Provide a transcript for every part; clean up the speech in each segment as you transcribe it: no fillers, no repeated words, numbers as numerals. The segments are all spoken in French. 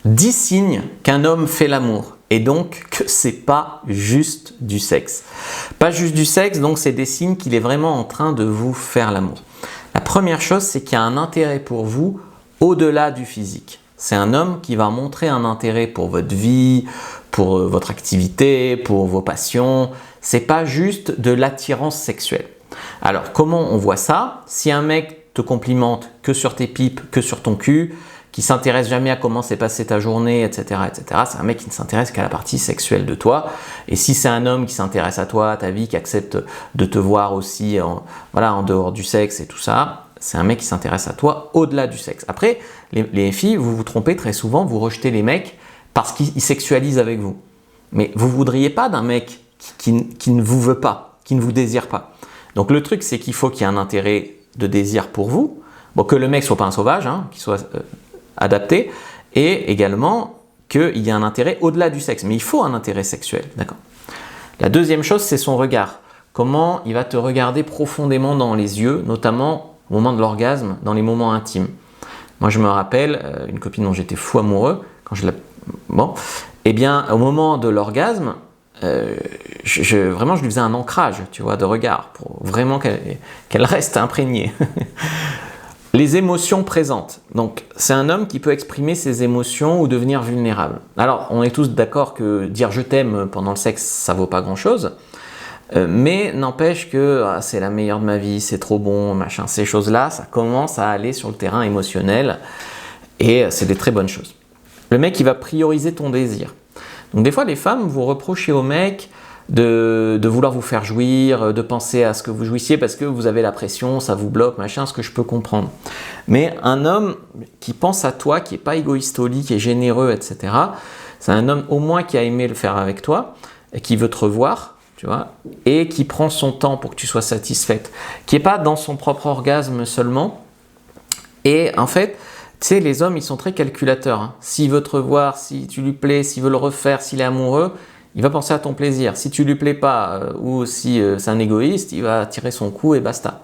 10 signes qu'un homme fait l'amour et donc que c'est pas juste du sexe. Pas juste du sexe, donc c'est des signes qu'il est vraiment en train de vous faire l'amour. La première chose, c'est qu'il y a un intérêt pour vous au-delà du physique. C'est un homme qui va montrer un intérêt pour votre vie, pour votre activité, pour vos passions. C'est pas juste de l'attirance sexuelle. Alors comment on voit ça? Si un mec te complimente que sur tes pipes, que sur ton cul, qui s'intéresse jamais à comment s'est passée ta journée, etc., c'est un mec qui ne s'intéresse qu'à la partie sexuelle de toi. Et si c'est un homme qui s'intéresse à toi, à ta vie, qui accepte de te voir aussi en dehors du sexe et tout ça, c'est un mec qui s'intéresse à toi au-delà du sexe. Après, les filles, vous vous trompez très souvent, vous rejetez les mecs parce qu'ils sexualisent avec vous. Mais vous ne voudriez pas d'un mec qui ne vous veut pas, qui ne vous désire pas. Donc le truc, c'est qu'il faut qu'il y ait un intérêt de désir pour vous. Bon, que le mec soit pas un sauvage, qu'il soit adapté, et également qu'il y ait un intérêt au-delà du sexe. Mais il faut un intérêt sexuel, d'accord? La deuxième chose, c'est son regard. Comment il va te regarder profondément dans les yeux, notamment au moment de l'orgasme, dans les moments intimes. Moi, je me rappelle une copine dont j'étais fou amoureux, quand je au moment de l'orgasme, vraiment, je lui faisais un ancrage, tu vois, de regard, pour vraiment qu'elle reste imprégnée. Les émotions présentes. Donc, c'est un homme qui peut exprimer ses émotions ou devenir vulnérable. Alors, on est tous d'accord que dire je t'aime pendant le sexe, ça vaut pas grand-chose. Mais n'empêche que c'est la meilleure de ma vie, c'est trop bon, machin. Ces choses-là, ça commence à aller sur le terrain émotionnel et c'est des très bonnes choses. Le mec, il va prioriser ton désir. Donc, des fois, les femmes, vous reprochez au mec de vouloir vous faire jouir, de penser à ce que vous jouissiez parce que vous avez la pression, ça vous bloque, machin, ce que je peux comprendre. Mais un homme qui pense à toi, qui n'est pas égoïste au lit, qui est généreux, etc., c'est un homme au moins qui a aimé le faire avec toi, et qui veut te revoir, tu vois, et qui prend son temps pour que tu sois satisfaite, qui n'est pas dans son propre orgasme seulement. Et en fait, tu sais, les hommes, ils sont très calculateurs. S'il veut te revoir, si tu lui plais, s'il veut le refaire, s'il est amoureux, il va penser à ton plaisir. Si tu lui plais pas ou si c'est un égoïste, il va tirer son coup et basta.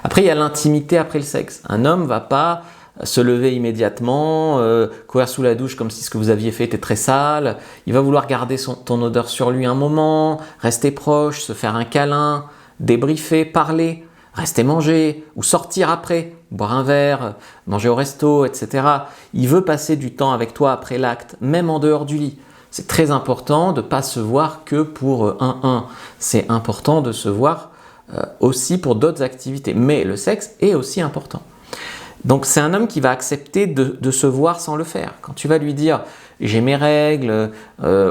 Après, il y a l'intimité après le sexe. Un homme va pas se lever immédiatement, courir sous la douche comme si ce que vous aviez fait était très sale. Il va vouloir garder ton odeur sur lui un moment, rester proche, se faire un câlin, débriefer, parler, rester manger ou sortir après, boire un verre, manger au resto, etc. Il veut passer du temps avec toi après l'acte, même en dehors du lit. C'est très important de ne pas se voir que pour un. C'est important de se voir aussi pour d'autres activités. Mais le sexe est aussi important. Donc c'est un homme qui va accepter de se voir sans le faire. Quand tu vas lui dire « j'ai mes règles »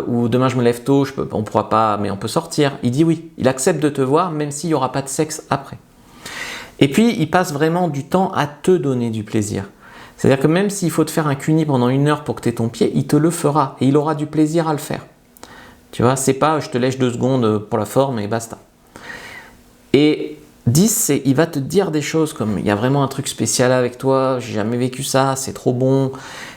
ou « demain je me lève tôt, on ne pourra pas, mais on peut sortir », il dit oui. Il accepte de te voir même s'il n'y aura pas de sexe après. Et puis il passe vraiment du temps à te donner du plaisir. C'est-à-dire que même s'il faut te faire un cuni pendant 1 heure pour que tu aies ton pied, il te le fera et il aura du plaisir à le faire. Tu vois, c'est pas je te lèche 2 secondes pour la forme et basta. Et 10, c'est il va te dire des choses comme il y a vraiment un truc spécial avec toi, j'ai jamais vécu ça, c'est trop bon,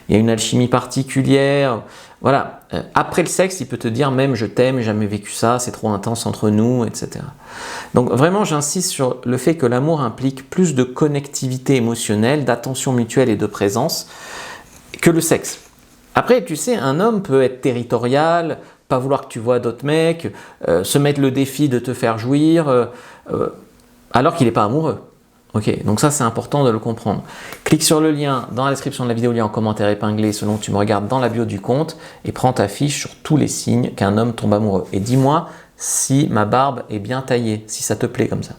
il y a une alchimie particulière. Voilà. Après le sexe, il peut te dire même je t'aime, j'ai jamais vécu ça, c'est trop intense entre nous, etc. Donc vraiment, j'insiste sur le fait que l'amour implique plus de connectivité émotionnelle, d'attention mutuelle et de présence que le sexe. Après, tu sais, un homme peut être territorial, pas vouloir que tu vois d'autres mecs, se mettre le défi de te faire jouir, alors qu'il n'est pas amoureux. Ok, donc ça c'est important de le comprendre. Clique sur le lien dans la description de la vidéo, lien en commentaire épinglé selon que tu me regardes dans la bio du compte et prends ta fiche sur tous les signes qu'un homme tombe amoureux. Et dis-moi si ma barbe est bien taillée, si ça te plaît comme ça.